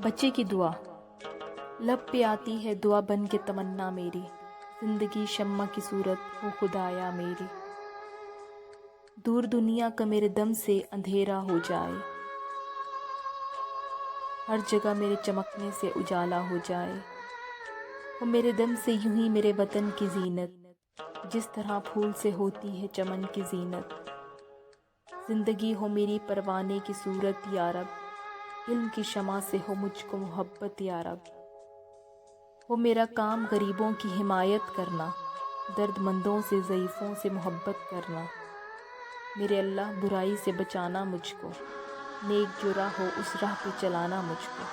بچے کی دعا۔ لب پہ آتی ہے دعا بن کے تمنا میری، زندگی شمع کی صورت ہو خدایا میری، دور دنیا کا میرے دم سے اندھیرا ہو جائے، ہر جگہ میرے چمکنے سے اجالا ہو جائے، ہو میرے دم سے یوں ہی میرے وطن کی زینت، جس طرح پھول سے ہوتی ہے چمن کی زینت، زندگی ہو میری پروانے کی صورت یا رب، علم کی شمع سے ہو مجھ کو محبت یا رب، ہو میرا کام غریبوں کی حمایت کرنا، درد مندوں سے ضعیفوں سے محبت کرنا، میرے اللہ برائی سے بچانا مجھ کو، نیک جو راہ ہو اس راہ پہ چلانا مجھ کو۔